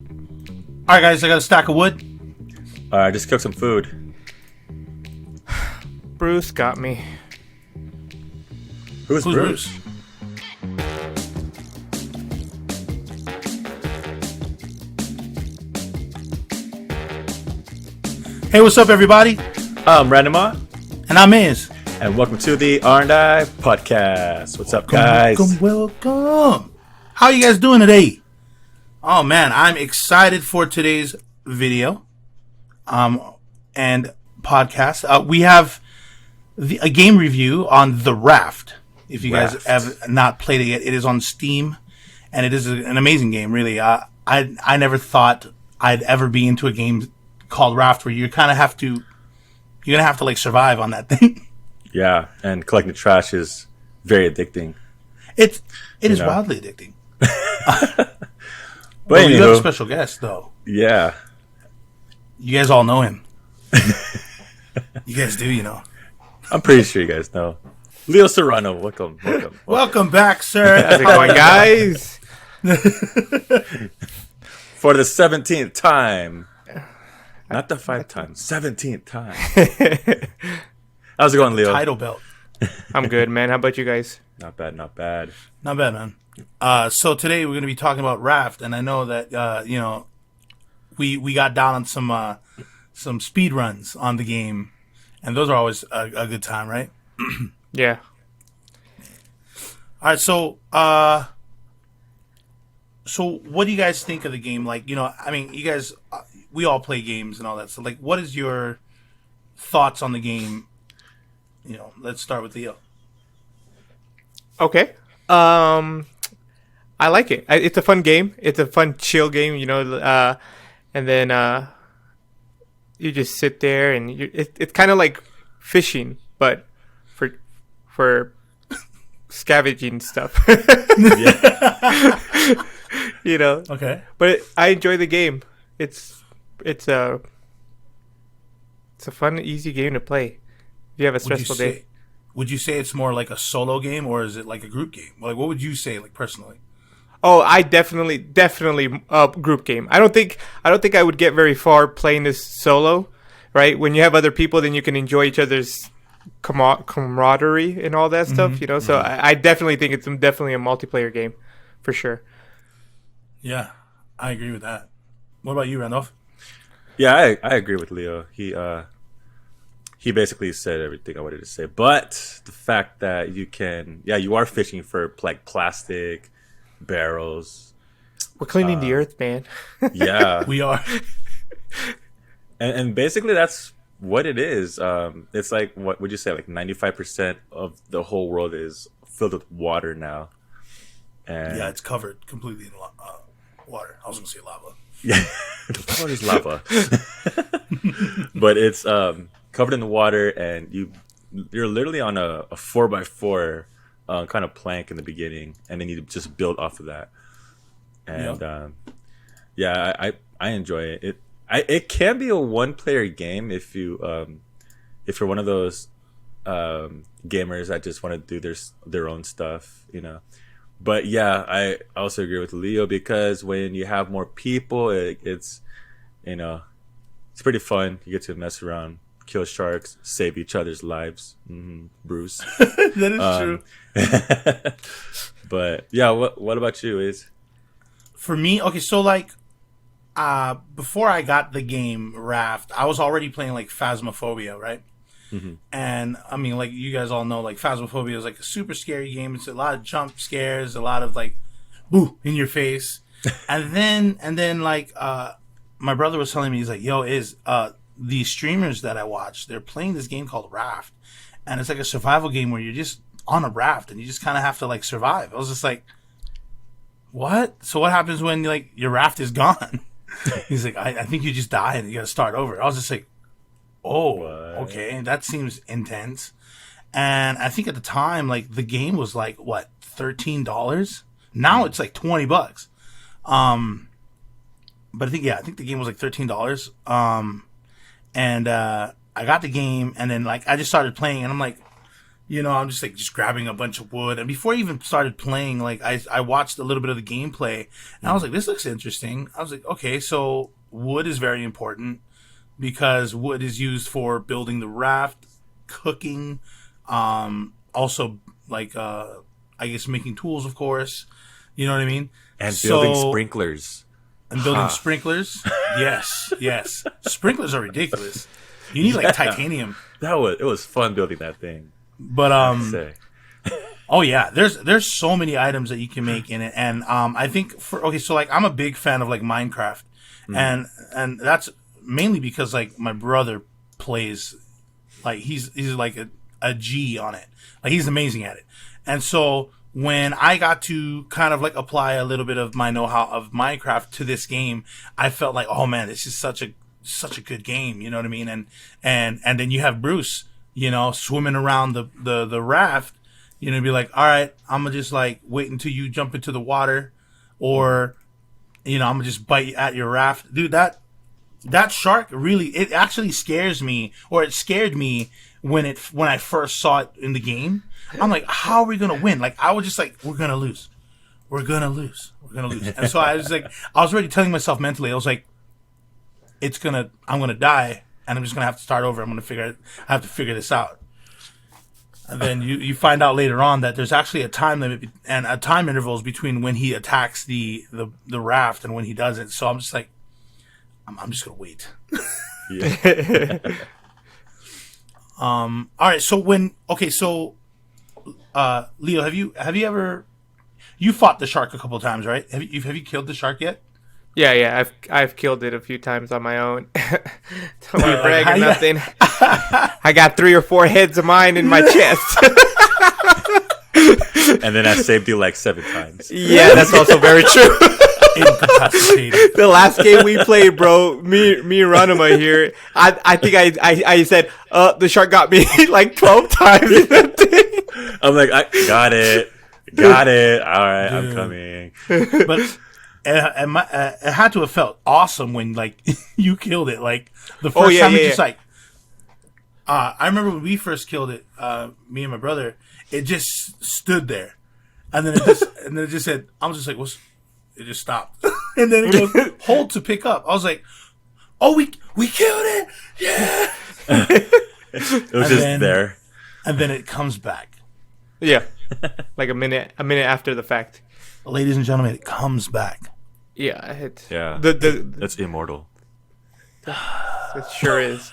Alright guys, I got a stack of wood. Just cook some food. Bruce got me. Who's Bruce? Hey, what's up everybody? I'm Ranuma. And I'm Iz. And welcome to the R&I Podcast. What's up, guys? Welcome. How are you guys doing today? Oh man, I'm excited for today's video and podcast. We have a game review on the Raft. If you guys have not played it yet, it is on Steam, and it is an amazing game. Really, I never thought I'd ever be into a game called Raft where you're gonna have to like survive on that thing. Yeah, and collecting trash is very addicting. It is wildly addicting. But we have a special guest, though. Yeah. You guys all know him. You guys do, you know. I'm pretty sure you guys know. Leo Serrano, welcome. Welcome back, sir. How's it going, guys? For the 17th time. Not the 5 times. 17th time. How's it going, Leo? Title belt. I'm good, man. How about you guys? Not bad. Not bad, man. So today we're going to be talking about Raft, and I know that we got down on some speed runs on the game, and those are always a good time, right? Yeah. All right, so what do you guys think of the game? Like, I mean, you guys, we all play games and all that. So, like, what is your thoughts on the game? Let's start with Leo. Okay. I like it. It's a fun game. It's a fun, chill game, and then you just sit there and it's kind of like fishing, but for scavenging stuff. Okay. But I enjoy the game. It's a fun, easy game to play. If you have a stressful day. Would you say it's more like a solo game, or is it like a group game? Like, what would you say, like, personally? Oh, I definitely group game. I don't think I would get very far playing this solo, right? When you have other people, then you can enjoy each other's camaraderie and all that stuff, So I definitely think it's definitely a multiplayer game, for sure. Yeah, I agree with that. What about you, Randolph? Yeah, I agree with Leo. He basically said everything I wanted to say, but the fact that you are fishing for like plastic barrels. We're cleaning the earth, man. Yeah, we are. And basically that's what it is. It's like, what would you say? Like 95% of the whole world is filled with water now. And yeah, it's covered completely in water. I was gonna say lava. Yeah, what is lava? But it's covered in the water, and you're literally on a 4x4 kind of plank in the beginning, and then you just build off of that. And I enjoy it. It can be a one-player game if you're one of those gamers that just want to do their own stuff, But yeah, I also agree with Leo, because when you have more people, it's pretty fun. You get to mess around, kill sharks, save each other's lives. Bruce. That is true. But yeah, what about you? Is for me, okay, so like before I got the game Raft, I was already playing like Phasmophobia, right? Mm-hmm. And I mean, like, you guys all know, like, Phasmophobia is like a super scary game. It's a lot of jump scares, a lot of like boo in your face. and then like my brother was telling me, he's like, yo, the streamers that I watch, they're playing this game called Raft, and it's like a survival game where you're just on a raft and you just kind of have to like survive. I was just like, what? So what happens when like your raft is gone? He's like, I think you just die and you got to start over. I was just like, oh, what? Okay, that seems intense. And I think at the time, like, the game was like, what, $13? Now it's like $20. But I think the game was like $13. And I got the game, and then like I just started playing, and I'm like, I'm just like just grabbing a bunch of wood. And before I even started playing, like I watched a little bit of the gameplay, and I was like, this looks interesting. I was like, okay, so wood is very important because wood is used for building the raft, cooking, also like I guess making tools, of course. You know what I mean? And building sprinklers. And building sprinklers. Yes. Sprinklers are ridiculous. You need like titanium. It was fun building that thing. But oh yeah, there's so many items that you can make in it, and I think so like I'm a big fan of like Minecraft, and that's mainly because like my brother plays, like he's like a G on it, like he's amazing at it, and so when I got to kind of like apply a little bit of my know-how of Minecraft to this game, I felt like, oh man, this is such a good game, you know what I mean? And then you have Bruce, swimming around the raft, be like, all right, I'm gonna just like wait until you jump into the water, or, I'm gonna just bite at your raft. Dude, that shark it actually scares me, or it scared me when I first saw it in the game. I'm like, how are we gonna win? Like, I was just like, we're gonna lose. And so I was like, I was already telling myself mentally, I was like, I'm gonna die, and I'm just gonna have to start over. I have to figure this out. And then you find out later on that there's actually a time limit and a time intervals between when he attacks the raft and when he doesn't. So I'm just like, I'm just gonna wait. Yeah. All right. So Leo, have you ever fought the shark a couple of times, right? Have you killed the shark yet? Yeah. I've killed it a few times on my own. Don't be bragging nothing. I got 3 or 4 heads of mine in my chest. And then I saved you like 7 times. Yeah, that's also very true. Incapacitated. The last game we played, bro, me and Ranuma here, I think I said, the shark got me like 12 times in that thing. I'm like, I got it. All right, I'm coming. But it had to have felt awesome when like you killed it. Like the first time, just like I remember when we first killed it, me and my brother. It just stood there, and then it just said, "I was just like, what's?" It just stopped, and then it goes hold to pick up. I was like, "Oh, we killed it! Yeah!" It was there, and then it comes back. Yeah, like a minute after the fact. Ladies and gentlemen, it comes back. Yeah, that's immortal. It sure is.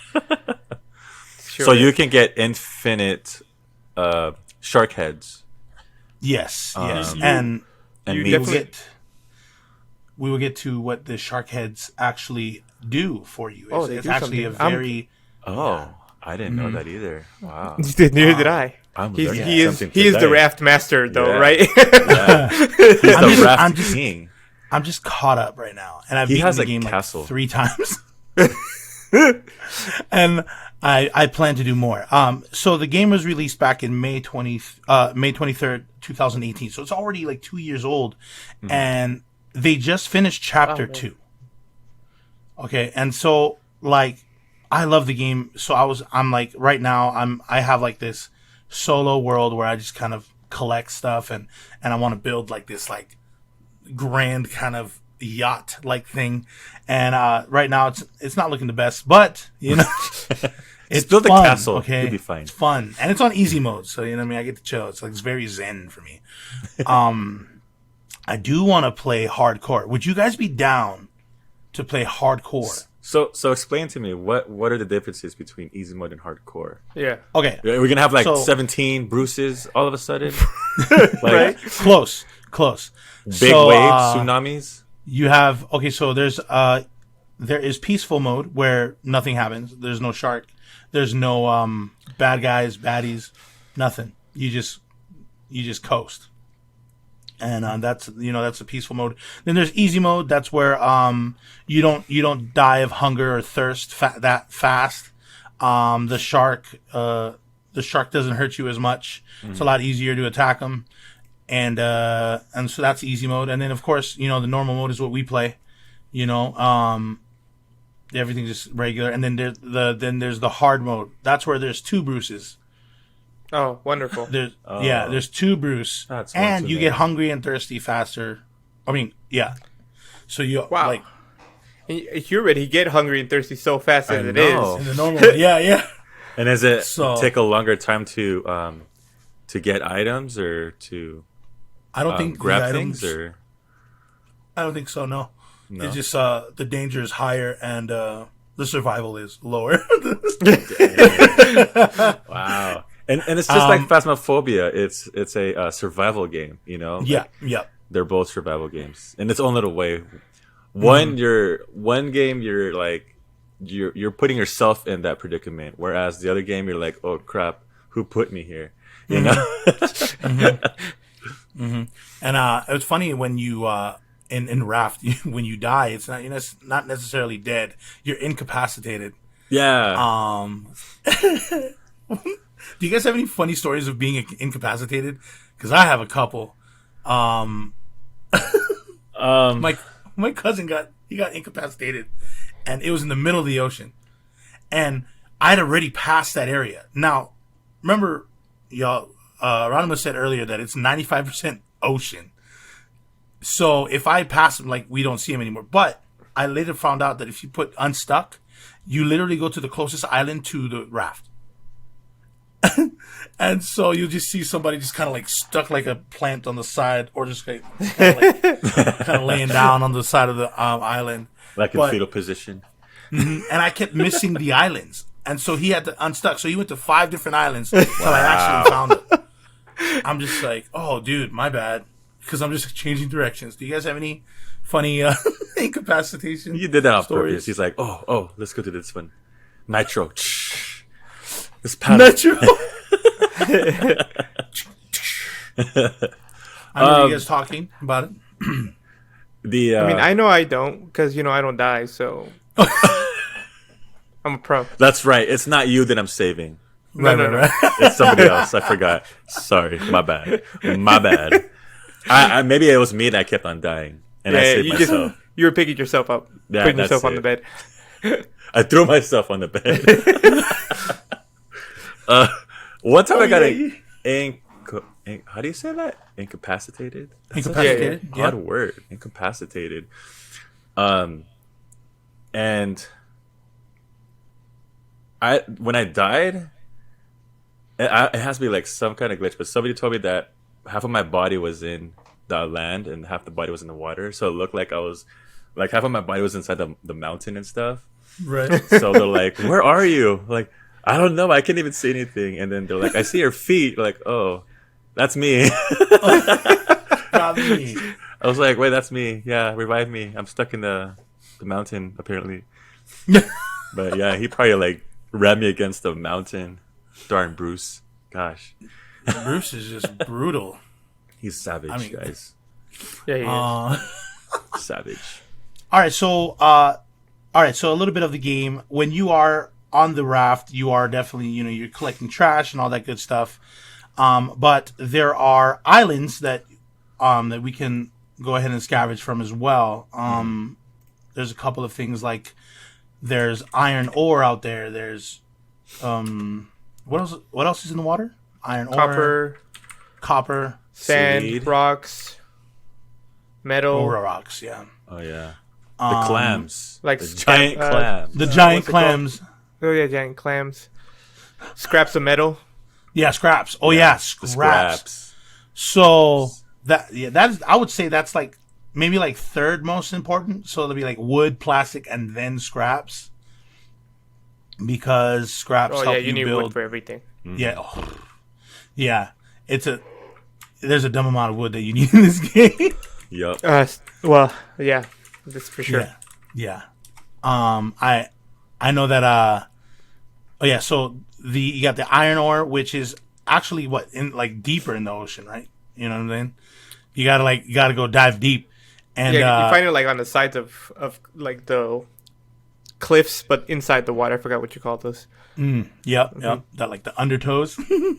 So you can get infinite shark heads. Yes, and we will get to what the shark heads actually do for you. It's actually something. a very. I didn't know that either. Wow. Neither did I. He is the raft master, though, right? Yeah. He's the raft king. I'm just caught up right now, and I've beaten the game castle. like 3 times. And I plan to do more. So the game was released back in May 23rd, 2018. So it's already like 2 years old, and they just finished chapter 2. Okay, and so like I love the game. So I'm like right now I have like this solo world where I just kind of collect stuff and I want to build like this like grand kind of yacht like thing, and right now it's not looking the best, but it's build a castle. Okay, You'll be fine. It's fun, and it's on easy mode, so what I mean, I get to chill. It's like it's very zen for me. I do want to play hardcore. Would you guys be down to play hardcore? So explain to me what are the differences between easy mode and hardcore? Yeah. Okay. We're gonna have like 17 Bruces all of a sudden. Like, right? Close. Big waves, tsunamis. You have so there is peaceful mode where nothing happens. There's no shark. There's no bad guys, baddies, nothing. You just coast. And that's that's a peaceful mode. Then there's easy mode. That's where you don't die of hunger or thirst that fast. The shark doesn't hurt you as much. Mm-hmm. It's a lot easier to attack them. And so that's easy mode. And then of course, the normal mode is what we play. Everything's just regular. And then there's the hard mode. That's where there's 2 Bruces. Oh, wonderful. There's 2 Bruce, That's one and too you many. get hungry and thirsty faster. I mean, yeah. So you Wow. like And you already get hungry and thirsty so fast I as it know. is. in the normal one. Yeah. And does it So- take a longer time to get items or to I don't think grab the things items, or I don't think so. No. no? It's just the danger is higher and the survival is lower. Wow. And it's just like Phasmophobia. It's a survival game, you know? yeah. They're both survival games in its own little way. One game you're like you're putting yourself in that predicament, whereas the other game you're like, oh crap, who put me here? You know? And it was funny when you in Raft when you die, it's not you're not necessarily dead. You're incapacitated. Yeah. Do you guys have any funny stories of being incapacitated? Because I have a couple. My cousin got incapacitated, and it was in the middle of the ocean, and I'd already passed that area. Now, remember, y'all, Ranuma said earlier that it's 95% ocean. So if I pass him, like, we don't see him anymore. But I later found out that if you put unstuck, you literally go to the closest island to the raft. And so you just see somebody just kind of like stuck like a plant on the side, or just kind of laying down on the side of the island. Like in fetal position. And I kept missing the islands. And so he had to unstuck. So he went to 5 different islands until I actually found it. I'm just like, oh, dude, my bad. Because I'm just changing directions. Do you guys have any funny incapacitation You did that on stories? purpose. He's like, oh, let's go to this one. Nitro. This paddle. Metro. I remember you guys talking about it. I mean, I know I don't, because, I don't die, so... I'm a pro. that's right. It's not you that I'm saving. Right. It's somebody else. I forgot. Sorry. My bad. I maybe it was me that kept on dying. And I saved myself. You were picking yourself up, Yeah, putting that's yourself on it. the bed. I threw myself on the bed. One time I got how do you say that? Incapacitated? That's Incapacitated. such an odd word. Incapacitated. And when I died, it has to be like some kind of glitch, but somebody told me that half of my body was in the land and half the body was in the water. So it looked like I was like half of my body was inside the mountain and stuff. Right. So they're like, "Where are you?" Like, I don't know. I can't even see anything. And then they're like, "I see your feet." Like, oh, that's me. Not me. I was like, "Wait, that's me. Yeah, revive me. I'm stuck in the mountain apparently." But yeah, he probably like rammed me against the mountain. Darn Bruce. Gosh, Bruce is just brutal. he's savage, guys. Yeah, he is. Savage. All right, so a little bit of the game. When you are on the raft, you are definitely, you're collecting trash and all that good stuff. But there are islands that we can go ahead and scavenge from as well. There's a couple of things like there's iron ore out there. There's what else? What else is in the water? Iron ore, copper, sand, Seed. rocks, metal. ore rocks. Yeah, Oh yeah, the clams, like the giant clams. the giant what's it called? clams. Oh yeah, giant clams. Scraps of metal. Yeah, scraps. Oh yeah, The scraps. So that is, I would say that's like maybe like third most important. So it'll be like wood, plastic, and then scraps. Because scraps Oh help yeah, you need build. wood for everything. Yeah, yeah. There's a dumb amount of wood that you need in this game. Yup. Well, yeah, that's for sure. Yeah. I know that. Oh yeah. So you got the iron ore, which is actually in like deeper in the ocean, right? You know what I'm saying? You gotta go dive deep, and Yeah, you find it like on the sides of like the cliffs, but inside the water. I forgot what you call those. Yep. That like the undertows.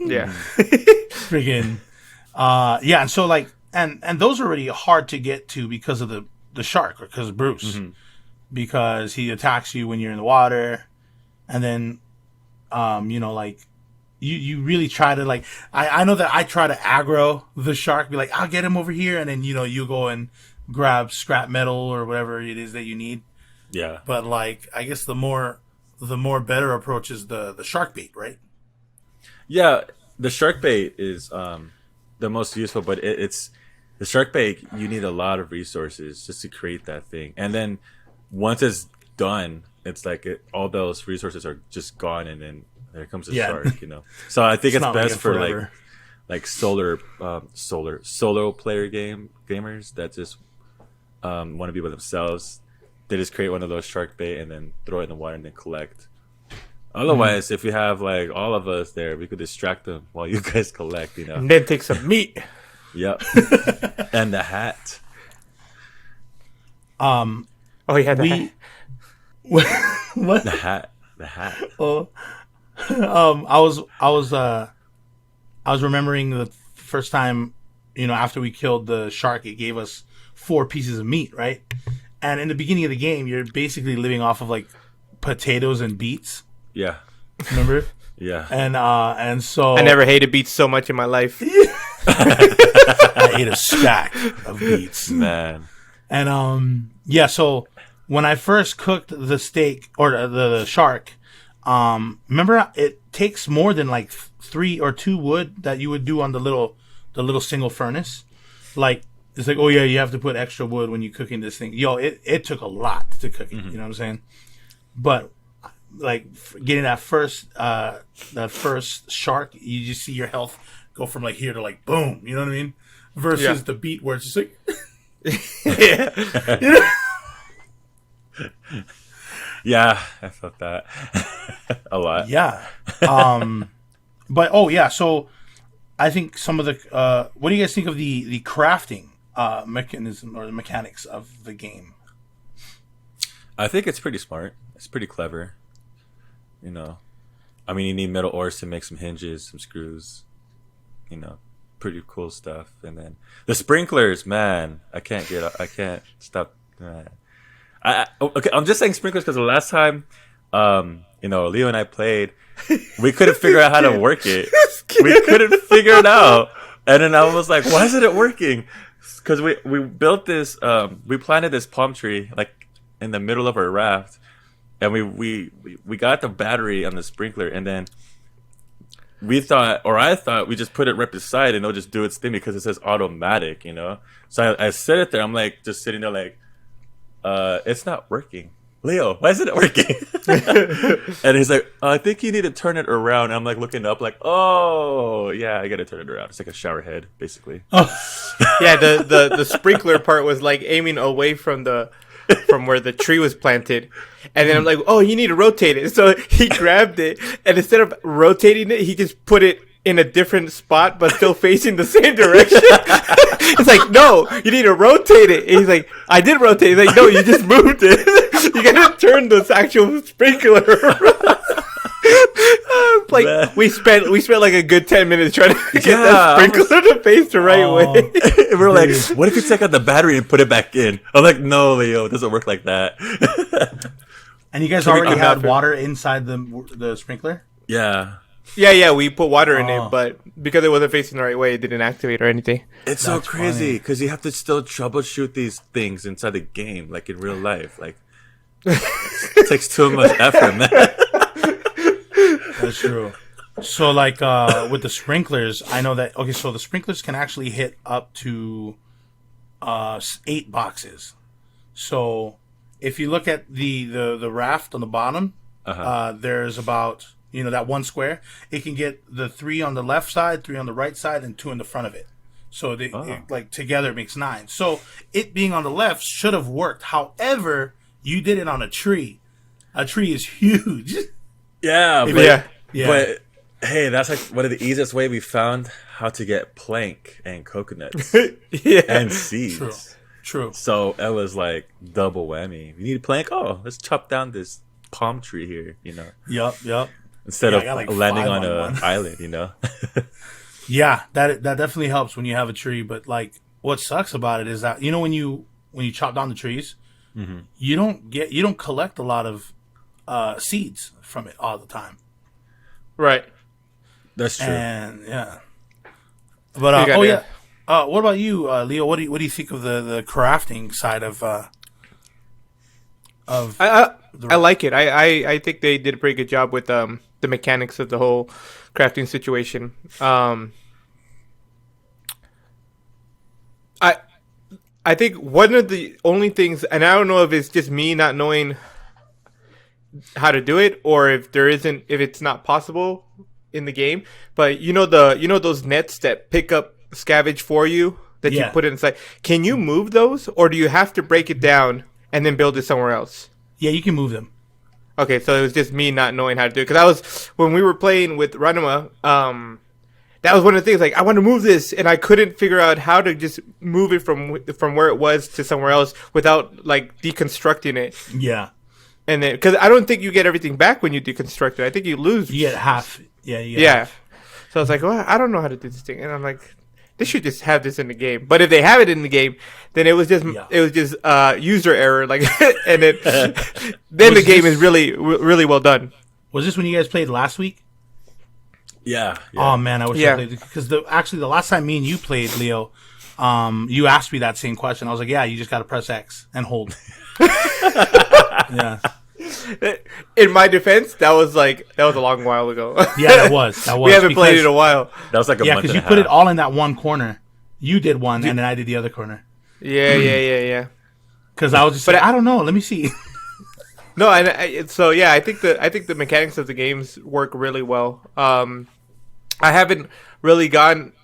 Yeah. Friggin'. Yeah, and so like and those are already hard to get to because of the shark, or because of Bruce. Because he attacks you when you're in the water, and then like you really try to like. I know that I try to aggro the shark, be like, I'll get him over here, and then you go and grab scrap metal or whatever it is that you need. Yeah. But like, I guess the more better approach is the shark bait, right? Yeah, the shark bait is the most useful, but it's the shark bait. You need a lot of resources just to create that thing, and then once it's done, it's like all those resources are just gone, and then there comes a shark. So I think it's best for like solo player gamers that just want to be by themselves. They just create one of those shark bait and then throw it in the water and then collect. Otherwise, if you have like all of us there, we could distract them while you guys collect. And then take some meat. Yep. And the hat. Oh yeah, the hat. What? The hat. Oh, I was remembering the first time, after we killed the shark, it gave us 4 pieces of meat, right? And in the beginning of the game, you're basically living off of like potatoes and beets. Yeah. Remember? Yeah. And so I never hated beets so much in my life. I ate a stack of beets, man. And so when I first cooked the steak or the shark, remember it takes more than like 3 or 2 wood that you would do on the little single furnace. Like it's like, oh yeah, you have to put extra wood when you're cooking this thing. It took a lot to cook it. You know what I'm saying? But like getting that first shark, you just see your health go from like here to like boom. You know what I mean? Versus the beet where it's just like yeah. Yeah, I felt that a lot. Yeah. But so I think some of the what do you guys think of the crafting mechanism or the mechanics of the game? I think it's pretty smart. It's pretty clever. I mean, you need metal ores to make some hinges, some screws. Pretty cool stuff. And then the sprinklers, man, I can't stop. Okay, I'm just saying sprinklers because the last time, Leo and I played, we couldn't figure out how to work it. We couldn't figure it out, and then I was like, "Why isn't it working?" Because we built this, we planted this palm tree like in the middle of our raft, and we got the battery on the sprinkler, and then I thought we just put it right beside and it'll just do its thing because it says automatic, So I set it there. I'm like just sitting there like, it's not working. Leo, why isn't it working? And he's like, I think you need to turn it around. And I'm like looking up like, oh yeah, I gotta turn it around. It's like a shower head, basically. Yeah, the sprinkler part was like aiming away from where the tree was planted. And then I'm like, oh, you need to rotate it. So he grabbed it, and instead of rotating it, he just put it in a different spot, but still facing the same direction. It's like, no, you need to rotate it. And he's like, I did rotate it. He's like, no, you just moved it. You gotta turn this actual sprinkler around. Like we spent like a good 10 minutes trying to get that sprinkler to face the right way. We're like, what if you take out the battery and put it back in? I'm like, no, Leo, it doesn't work like that. And you guys already had water inside the sprinkler? Yeah. Yeah, we put water in it, but because it wasn't facing the right way, it didn't activate or anything. It's so crazy because you have to still troubleshoot these things inside the game, like in real life. Like, it takes too much effort, man. That's true. So, like, with the sprinklers, I know that... Okay, so the sprinklers can actually hit up to 8 boxes. So, if you look at the raft on the bottom, there's about... that one square, it can get the 3 on the left side, 3 on the right side, and 2 in the front of it. So together it makes 9. So it being on the left should have worked. However, you did it on a tree. A tree is huge. Yeah, but hey, that's like one of the easiest way we found how to get plank and coconuts and seeds. True. So it was like double whammy. You need plank? Oh, let's chop down this palm tree here. Yup. Instead of landing on an island, Yeah, that definitely helps when you have a tree. But like, what sucks about it is that when you chop down the trees, you don't collect a lot of seeds from it all the time. Right. That's true. And yeah, but what about you, Leo? What do you think of the crafting side of I like it. I think they did a pretty good job with the mechanics of the whole crafting situation. I think one of the only things, and I don't know if it's just me not knowing how to do it, or if it's not possible in the game. But those nets that pick up scavenge for you that you put it inside. Can you move those, or do you have to break it down and then build it somewhere else? Yeah, you can move them. Okay, so it was just me not knowing how to do it, because when we were playing with Ranuma, that was one of the things. Like, I want to move this, and I couldn't figure out how to just move it from where it was to somewhere else without like deconstructing it. Yeah, and then because I don't think you get everything back when you deconstruct it. I think you lose. You get half. Yeah, half. So I was like, well, I don't know how to do this thing, and I'm like, they should just have this in the game. But if they have it in the game, then it was just user error. Like, and then the game is really well done. Was this when you guys played last week? Yeah. Oh man, I wish I played, because the last time me and you played, Leo, you asked me that same question. I was like, yeah, you just got to press X and hold. Yeah. In my defense, that was a long while ago. Yeah, that was. We haven't played it in a while. That was like a month because you put it all in that one corner. You did one, and then I did the other corner. Yeah. Because I was just I don't know. Let me see. No, and I think the mechanics of the games work really well. I haven't really gone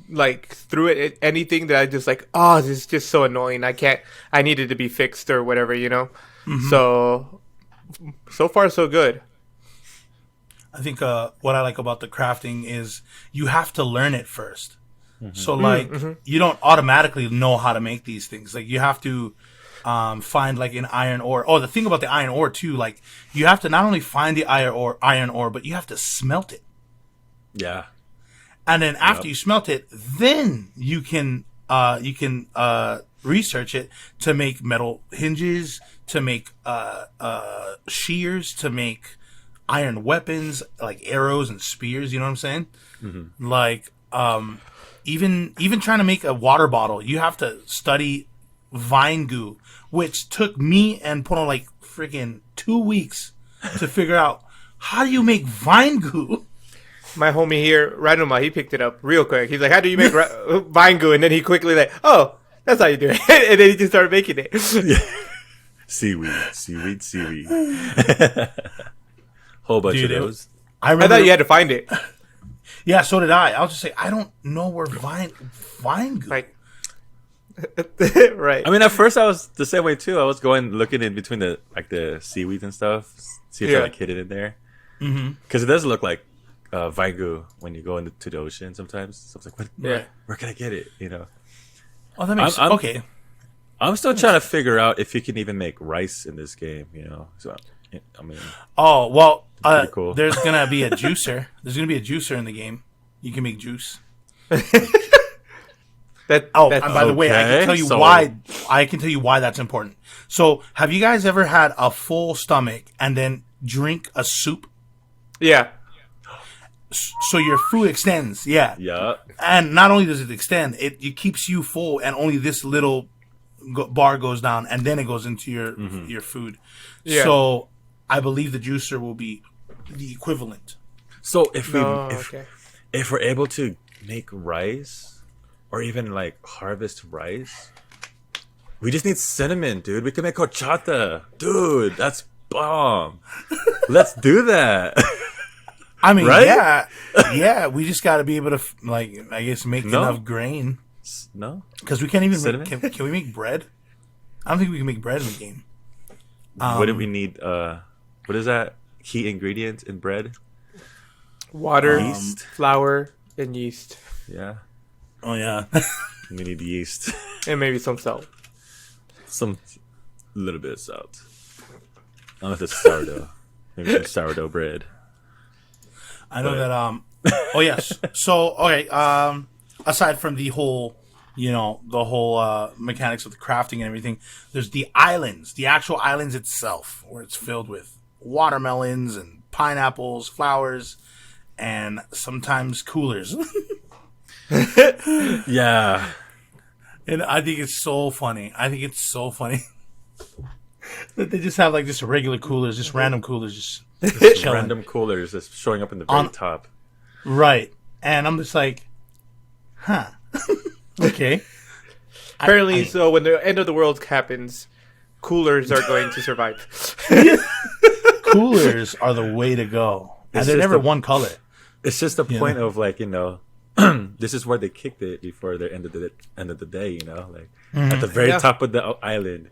like through it anything that I just like, oh, this is just so annoying. I need it to be fixed or whatever, Mm-hmm. So far so good. I think what I like about the crafting is you have to learn it first. Mm-hmm. So you don't automatically know how to make these things. Like, you have to find like an iron ore. Oh, the thing about the iron ore too, like, you have to not only find the iron ore, but you have to smelt it. Yeah. And then after you smelt it, then you can research it to make metal hinges, to make shears, to make iron weapons like arrows and spears. You know what I'm saying? Mm-hmm. Like even trying to make a water bottle, you have to study vine goo, which took me and Pono like freaking 2 weeks to figure out how do you make vine goo. My homie here, Ranuma, he picked it up real quick. He's like, how do you make vine goo? And then he quickly like, oh, that's how you do it. And then he just started making it. Seaweed. Whole bunch of those. I thought you had to find it. Yeah, so did I. I was just saying, I don't know where vine goo. Like, right. I mean, at first I was the same way too. I was looking in between the seaweeds and stuff, see if they're like hidden in there. Because it does look like vine goo when you go into the ocean sometimes. So I was like, where can I get it? Oh, that makes sense. Okay. I'm still trying to figure out if you can even make rice in this game. So I mean. Oh well, cool. There's gonna be a juicer. There's gonna be a juicer in the game. You can make juice. And by the way, I can tell you why. I can tell you why that's important. So, have you guys ever had a full stomach and then drink a soup? Yeah. So your food extends. Yeah. Yeah. And not only does it extend, it keeps you full, and only this little bar goes down, and then it goes into your food. Yeah. So, I believe the juicer will be the equivalent. So if we're able to make rice, or even like harvest rice, we just need cinnamon, dude. We can make horchata, dude. That's bomb. Let's do that. I mean, right? yeah. We just got to be able to, like, I guess, make enough grain. No, because we can't even. Can we make bread? I don't think we can make bread in the game. What do we need? What is that? Key ingredient in bread? Water, flour, and yeast. Yeah. Oh yeah. We need yeast and maybe some salt. Some little bit of salt. I don't know if it's sourdough. Maybe some sourdough bread. I know that. Oh yes. So okay. Aside from the whole, mechanics of the crafting and everything, there's the islands, the actual islands itself, where it's filled with watermelons and pineapples, flowers, and sometimes coolers. Yeah. And I think it's so funny. That they just have like just regular coolers, just random coolers, just chilling. Random coolers just showing up in the very top. Right. And I'm just like, huh. Okay. Apparently, so when the end of the world happens, coolers are going to survive. Coolers are the way to go. And they're never one color. It's just the point of like, this is where they kicked it before the end of the day, like at the very top of the island.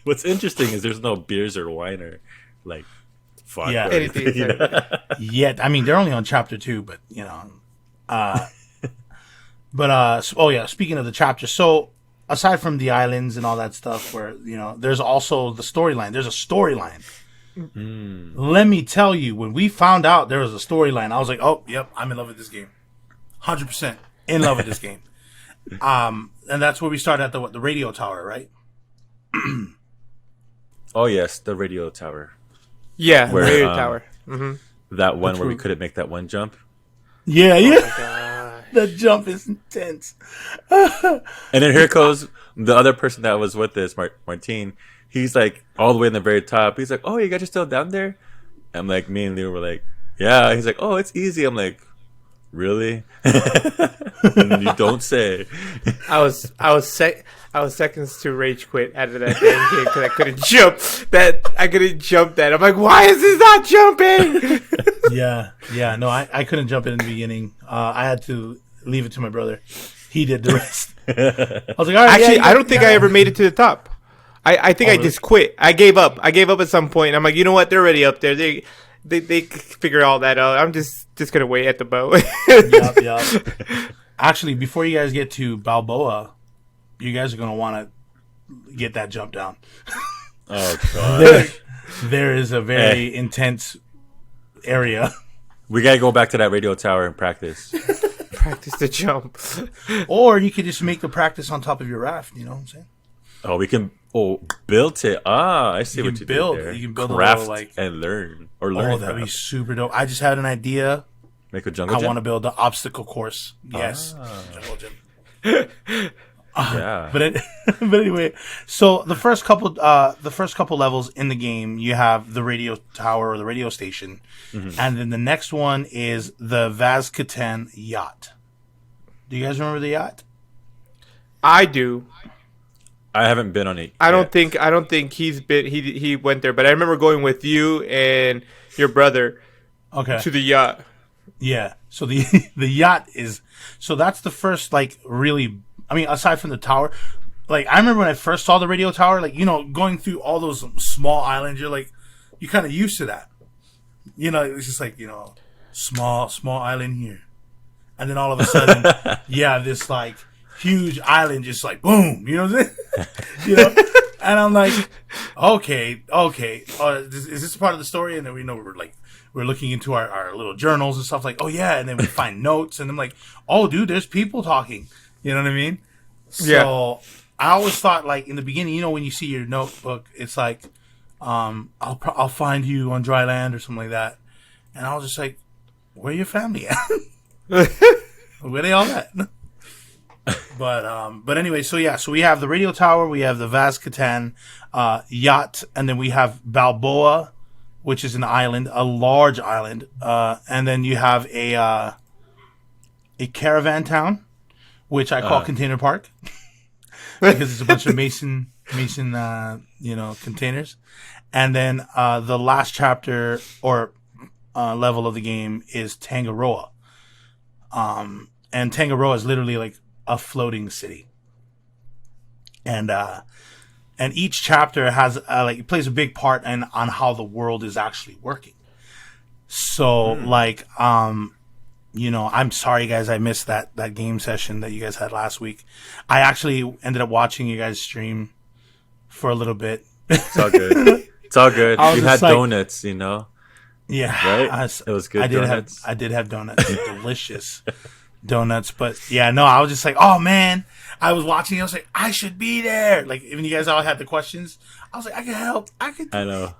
What's interesting is there's no beers or wine or like fuck or anything. Yet, I mean, they're only on chapter 2, but speaking of the chapter, so aside from the islands and all that stuff, where there's also the storyline. There's a storyline. Let me tell you, when we found out there was a storyline, I was like, oh, yep, I'm in love with this game. 100% in love with this game. And that's where we started at the radio tower, right? Oh yes, the radio tower. Yeah, where, radio tower. Mm-hmm. That one where we couldn't make that one jump. Yeah. Oh my God. The jump is intense. And then here goes the other person that was with us, Martine. He's like all the way in the very top. He's like, "Oh, you guys are still down there?" I'm like, me and Leo were like, "Yeah." He's like, "Oh, it's easy." I'm like, "Really?" And you don't say. I was seconds to rage quit out of that damn game because I couldn't jump. I couldn't jump that. I'm like, why is this not jumping? Yeah. No, I couldn't jump in the beginning. I had to leave it to my brother. He did the rest. I was like, all right. Actually, I don't think I ever made it to the top. I think I just quit. I gave up. At some point. I'm like, you know what? They're already up there. They figure all that out. I'm just gonna wait at the boat. Yep. Actually, before you guys get to Balboa, you guys are gonna want to get that jump down. Oh god. There is a very intense area. We gotta go back to that radio tower and practice. Practice the jump. Or you could just make the practice on top of your raft. You know what I'm saying? Oh, we can. Oh, build it. I see what you build. Did there. You can build craft a little, like, and learn or learn. Oh, that'd be super dope. I just had an idea. Make a jungle gym? I want to build the obstacle course. Yes, jungle gym. Yeah. But anyway, so the first couple levels in the game, you have the radio tower or the radio station, and then the next one is the Vazkatan yacht. Do you guys remember the yacht? I do. I haven't been on it. I don't think he's been. He went there, but I remember going with you and your brother. Okay. To the yacht. Yeah. So the yacht is. So that's the first really. I mean, aside from the tower, I remember when I first saw the radio tower, going through all those small islands, you kind of used to that. It's just small island here, and then all of a sudden, this huge island just boom, you know what I'm saying? And I'm like, okay, is this part of the story? And then we're looking into our little journals and stuff oh yeah, and then we find notes, and I'm like, oh dude, there's people talking. You know what I mean? So I always thought in the beginning, when you see your notebook, it's I'll find you on dry land or something like that, and I was just like, where your family at? Where they all at? But anyway, so we have the radio tower, we have the Vazkatan yacht, and then we have Balboa, which is an island, a large island, and then you have a caravan town, which I call Container Park, because it's a bunch of mason containers, and then the last chapter or level of the game is Tangaroa, and Tangaroa is literally a floating city, and each chapter has plays a big part on how the world is actually working. So I'm sorry guys, I missed that game session that you guys had last week. I actually ended up watching you guys stream for a little bit. It's all good. It's all good. You had donuts, Yeah, right. It was good. I did have donuts. Delicious. Donuts, but I was just oh man, I was watching, I was like, I should be there. Even you guys all had the questions, I was like, I can help. I know.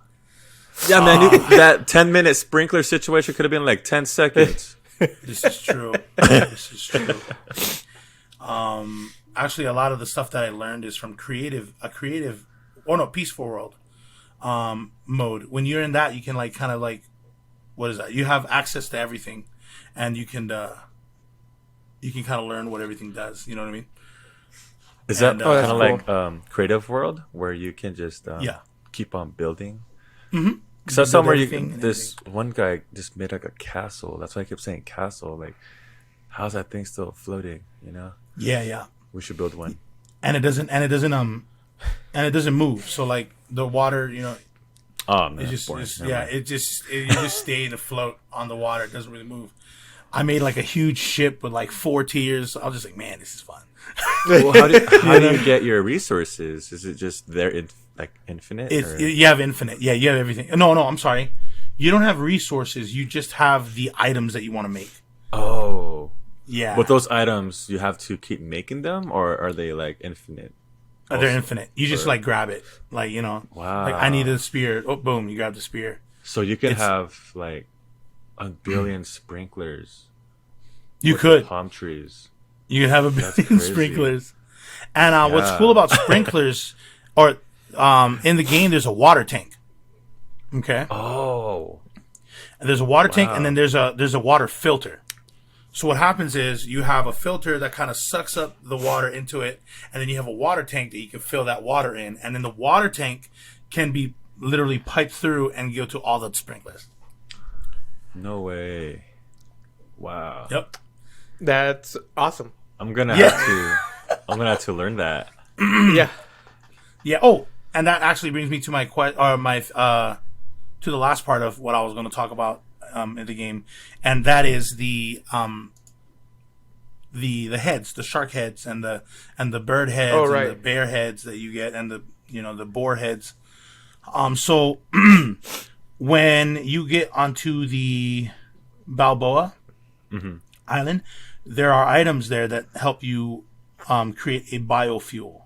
Yeah, man, that 10-minute sprinkler situation could have been like 10 seconds. This is true. This is true. Actually, a lot of the stuff that I learned is from peaceful world mode. When you're in that, you can like kind of like, what is that? You have access to everything, and you can kind of learn what everything does. You know what I mean? Is that kind of cool. like creative world where you can just keep on building? Mm-hmm. So somewhere this one guy just made like a castle. That's why I kept saying castle. Like, how's that thing still floating? You know? Yeah. We should build one. And it doesn't move. So like the water, you know. Oh man, it just you just stay afloat on the water. It doesn't really move. I made like a huge ship with like 4 tiers. I was just like, man, this is fun. Well, how do you get your resources? Is it just infinite? You have infinite. Yeah, you have everything. No, I'm sorry. You don't have resources. You just have the items that you want to make. Oh. Yeah. But those items, you have to keep making them, or are they like infinite? They're infinite. You just like grab it. Like, you know. Wow. Like, I need a spear. Oh, boom. You grab the spear. So you can have like 1 billion sprinklers. You could. Palm trees. You can have 1 billion sprinklers. And what's cool about sprinklers, or in the game, there's a water tank. Okay. Oh. And there's a water tank, and then there's a water filter. So what happens is you have a filter that kind of sucks up the water into it, and then you have a water tank that you can fill that water in, and then the water tank can be literally piped through and go to all the sprinklers. No way. Wow. Yep. That's awesome. I'm gonna have to learn that. Yeah. Yeah. Oh, and that actually brings me to to the last part of what I was going to talk about in the game, and that is the heads, the shark heads, and the bird heads, and the bear heads that you get, and the boar heads. So when you get onto the Balboa Island, there are items there that help you create a biofuel,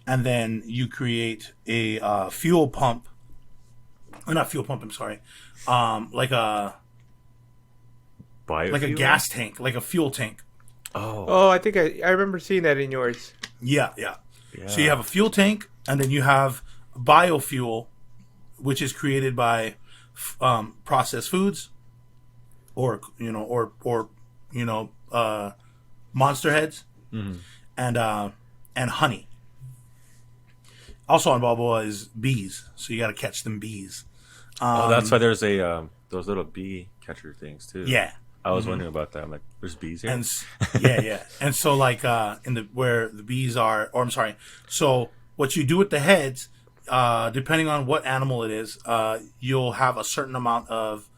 and then you create a fuel pump. Or not fuel pump. I'm sorry. Like a gas tank, like a fuel tank. Oh, I think I remember seeing that in yours. Yeah. So you have a fuel tank, and then you have biofuel, which is created by processed foods, or monster heads, and honey. Also on Balboa is bees, so you got to catch them bees. That's why there's those little bee catcher things too. Yeah, I was wondering about that. I'm like, there's bees here. And yeah. And so like where the bees are, or I'm sorry. So what you do with the heads, depending on what animal it is, you'll have a certain amount of,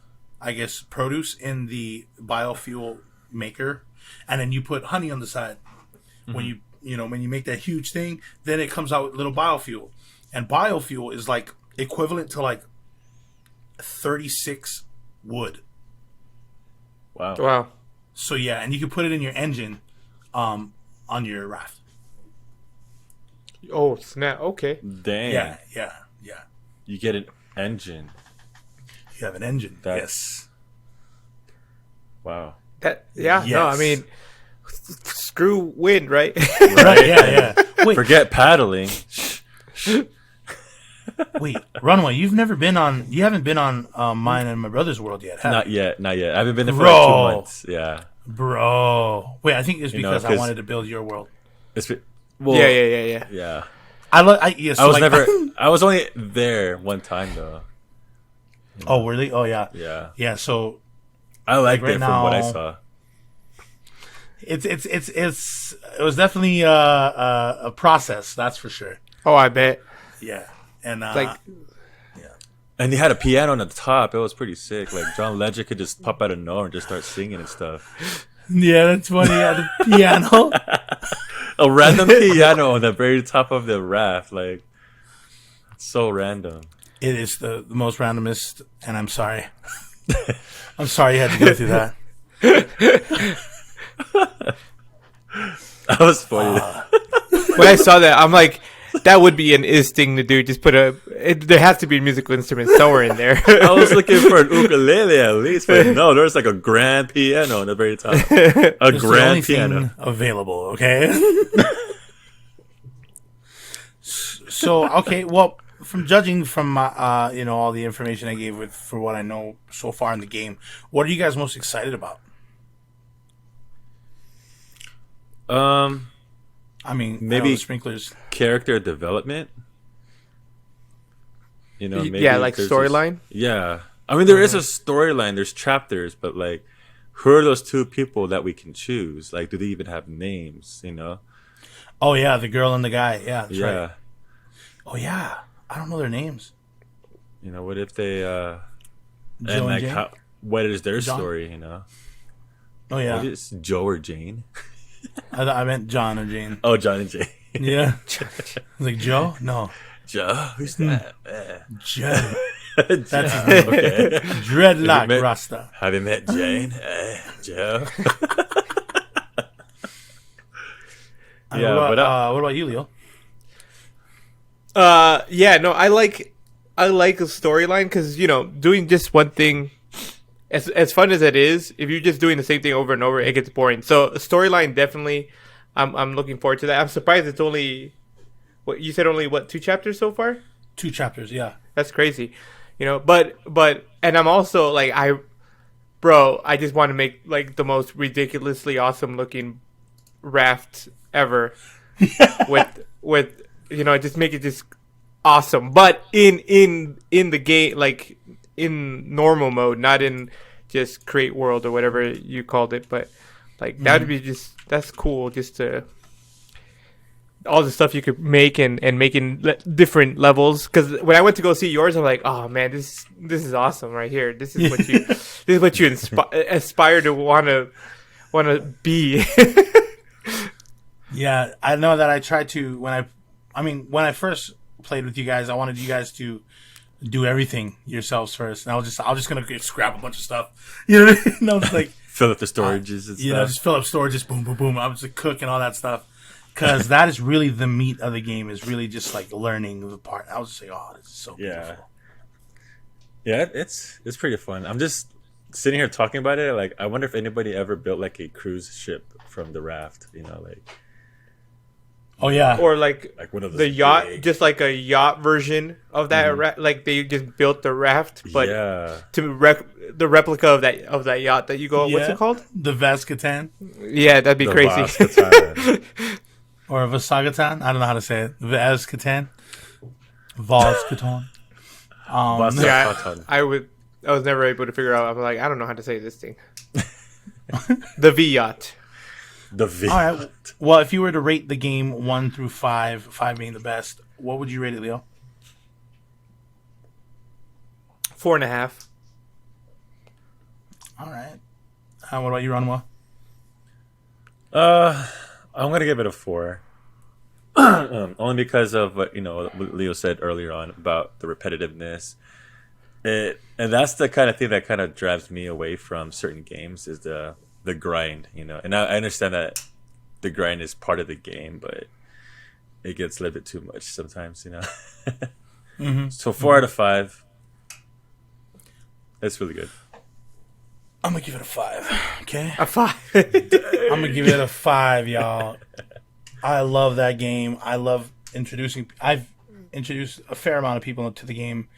I guess, produce in the biofuel maker, and then you put honey on the side. When you make that huge thing, then it comes out with little biofuel, and biofuel is like equivalent to like 36 wood. Wow. So yeah, and you can put it in your engine, on your raft. Oh snap! Okay. Dang. Yeah. You get an engine. You have an engine. Yes. Wow. Yes. No, I mean, screw wind, right? Right. Yeah. Wait, Forget paddling. Wait, Ranuma, you haven't been on mine and my brother's world yet, have you? Not yet. I haven't been there for like 2 months. Yeah. Bro. Wait, I think it's because I wanted to build your world. Yeah. I was only there one time though. Oh really? Oh yeah. Yeah. Yeah. So I liked right it now, from what I saw. It was definitely a process, that's for sure. Oh, I bet. Yeah. And and he had a piano on the top. It was pretty sick. Like John Legend could just pop out of nowhere and just start singing and stuff. Yeah, that's funny. Yeah, the piano. A random piano on the very top of the raft, like so random. It is the most randomest, and I'm sorry. I'm sorry you had to go through that. That was funny. When I saw that, I'm like, That would be an is thing to do. Just put there has to be a musical instrument somewhere in there. I was looking for an ukulele at least, but no, there's like a grand piano in the very top. A It's grand the only piano. thing available. Okay. So okay, well, from judging from my, all the information I gave for what I know so far in the game, what are you guys most excited about? I mean, maybe the sprinklers. Character development. Maybe yeah, like there's storyline. Yeah, I mean there is a storyline. There's chapters, but like, who are those two people that we can choose? Like, do they even have names? Oh yeah, the girl and the guy. Yeah, that's Yeah. right. Oh yeah, I don't know their names. What if they Joe and like Jane? what is their John? story? Oh yeah, Maybe it's Joe or Jane. I meant John or Jane. Oh, John and Jane. Yeah, like Joe. No, Joe, who's that? Joe. That's That's his name. okay. Dreadlock Have you met- Rasta. Have you met Jane? Joe. Yeah, what but about, what about you, Leo? Yeah, no, I like a storyline because doing just one thing, as fun as it is, if you're just doing the same thing over and over, it gets boring. So a storyline, definitely, I'm looking forward to that. I'm surprised it's only what you said, only 2 chapters so far. 2 chapters, yeah. That's crazy, But and I'm also like I just want to make like the most ridiculously awesome looking raft ever with just make it just awesome, but in the game, like in normal mode, not in just create world or whatever you called it. But like that would be that's cool, just to all the stuff you could make and making different levels. Because when I went to go see yours, I'm like, oh man, this is awesome right here. This is what you this is what you aspire to want to be. Yeah, I know that I tried to when I first played with you guys, I wanted you guys to do everything yourselves first, and I was just gonna scrap a bunch of stuff, you know what I mean? I was like, fill up the storages and stuff. Just fill up storages, boom, boom, boom. I was like cook and all that stuff, because that is really the meat of the game. Is really just like learning the part. I was just like, oh, this is so beautiful. Yeah, it's pretty fun. I'm just sitting here talking about it. Like, I wonder if anybody ever built like a cruise ship from the raft. like. Oh yeah, or like one of those the yacht, big... just like a yacht version of that. Like they just built the raft, but to the replica of that yacht that you go. What's it called? The Vascatan. Yeah, that'd be crazy. Or Vasagatan. I don't know how to say it. Vascatan. Vascatan. Yeah, I was never able to figure out. I'm like, I don't know how to say this thing. The V yacht. The V. All right. Well, if you were to rate the game 1 through 5, 5 being the best, what would you rate it, Leo? 4.5. All right. What about you, Ranuma? I'm gonna give it a 4. Only because of what Leo said earlier on about the repetitiveness. And that's the kind of thing that kind of drives me away from certain games is the grind, And I understand that the grind is part of the game, but it gets a little bit too much sometimes, So 4 out of 5. That's really good. I'm gonna give it a 5. Okay. A 5. I'm gonna give it a 5, y'all. I love that game. I love introducing. I've introduced a fair amount of people to the game.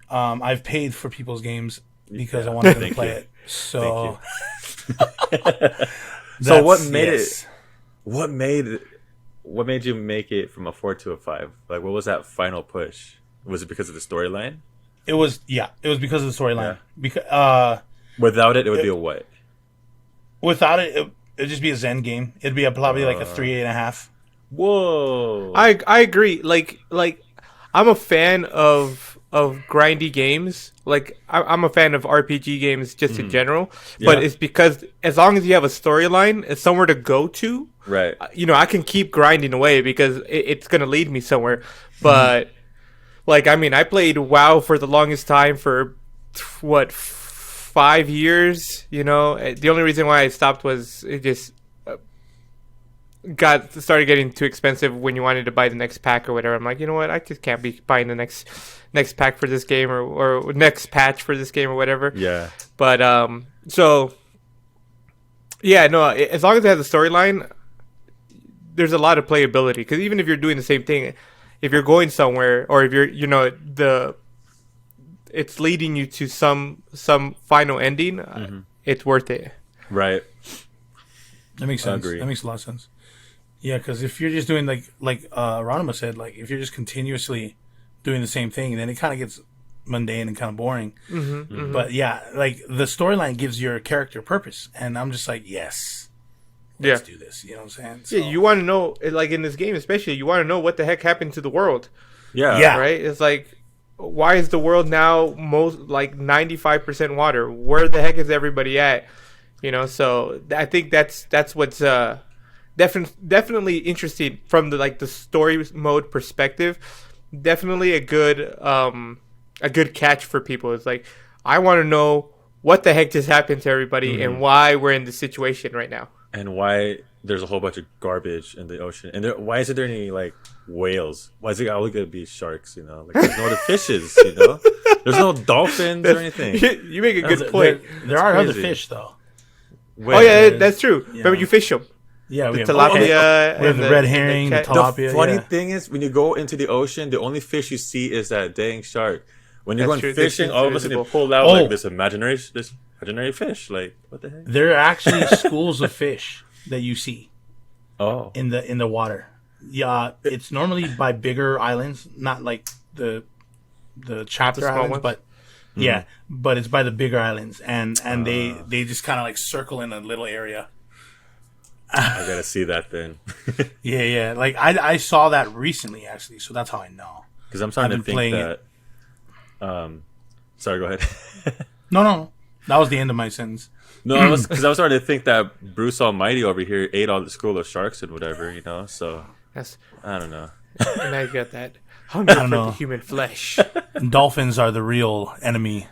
I've paid for people's games because I wanted them to play it. So. So what made it? What made you make it from a 4 to a 5? Like, what was that final push? Was it because of the storyline? It was because of the storyline. Because without it would be a what? Without it, it'd just be a Zen game. It'd be probably like a 3.5. Whoa! I agree. Like I'm a fan of grindy games. Like I'm a fan of RPG games just in general. But it's because as long as you have a storyline, it's somewhere to go to. Right. I can keep grinding away because it's gonna lead me somewhere. But I played WoW for the longest time for 5 years. The only reason why I stopped was it just started getting too expensive when you wanted to buy the next pack or whatever. I'm like, you know what? I just can't be buying the next pack for this game or next patch for this game or whatever. Yeah. But so yeah, no. As long as it has a storyline, there's a lot of playability. Because even if you're doing the same thing, if you're going somewhere or if you're it's leading you to some final ending, it's worth it. Right. That makes sense. Agree. That makes a lot of sense. Yeah, because if you're just doing like Ranuma said, like if you're just continuously doing the same thing, then it kind of gets mundane and kind of boring. But yeah, like the storyline gives your character purpose, and I'm just like, yes, let's do this. You know what I'm saying? So, Yeah, you want to know, like in this game especially, you want to know what the heck happened to the world. Yeah. Right? It's like, why is the world now most like 95% water? Where the heck is everybody at? You know, so I think that's what's definitely interesting from the story mode perspective. Definitely a good catch for people. It's like, I want to know what the heck just happened to everybody and why we're in this situation right now. And why there's a whole bunch of garbage in the ocean. And why isn't there any, like, whales? Why is it always going to be sharks, you know? Like, there's no other fishes, you know? There's no dolphins or anything. You make a good point. There are other fish, though. Oh, yeah, that's true. Remember, you fish them. Yeah, the tilapia. We have the red herring, the tilapia. The funny thing is, when you go into the ocean, the only fish you see is that dang shark. When you're going fishing, all of a sudden you pull out like this imaginary fish. Like, what the heck? There are actually schools of fish that you see. Oh, in the water. Yeah, it's normally by bigger islands, not like the chapter islands, ones. But yeah, but it's by the bigger islands, and they just kind of like circle in a little area. I gotta see that then. yeah. Like I saw that recently actually, so that's how I know. Because I'm starting to think that. Sorry, go ahead. No. That was the end of my sentence. No, because I was starting to think that Bruce Almighty over here ate all the school of sharks and whatever, you know. So I don't know. And now you got that hunger for the human flesh. Dolphins are the real enemy.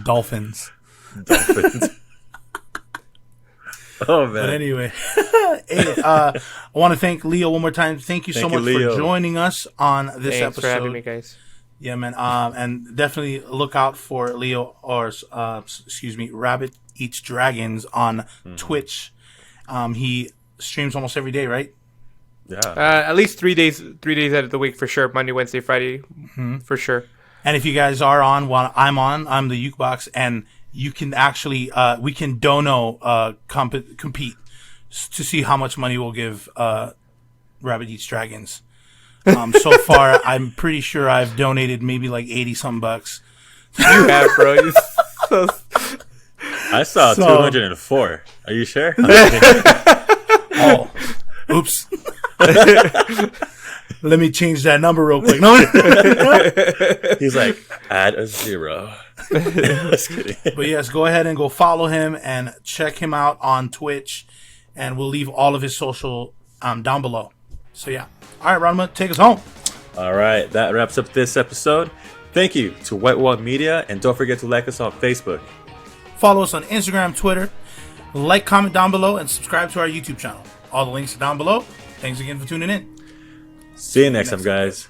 Dolphins. Oh man. But anyway, I want to thank Leo one more time. Thank you so much for joining us on this episode. Thanks for having me, guys. Yeah, man. And definitely look out for Leo Rabbit Eats Dragons on Twitch. He streams almost every day, right? Yeah. At least 3 days out of the week for sure. Monday, Wednesday, Friday, for sure. And if you guys are on while I'm the Ukebox, and you can actually we can dono compete to see how much money we'll give Rabbit Eats Dragons. So far, I'm pretty sure I've donated maybe like 80 some bucks. You have, bro. I saw 204. Are you sure? Oh, oops. Let me change that number real quick. No, he's like, add a 0. Just kidding. But yes, go ahead and go follow him and check him out on Twitch, and we'll leave all of his social down below. So yeah. All right, Ranuma, take us home. All right, that wraps up this episode. Thank you to White Wall Media, and don't forget to like us on Facebook. Follow us on Instagram, Twitter. Like, comment down below, and subscribe to our YouTube channel. All the links are down below. Thanks again for tuning in. See you next time, guys.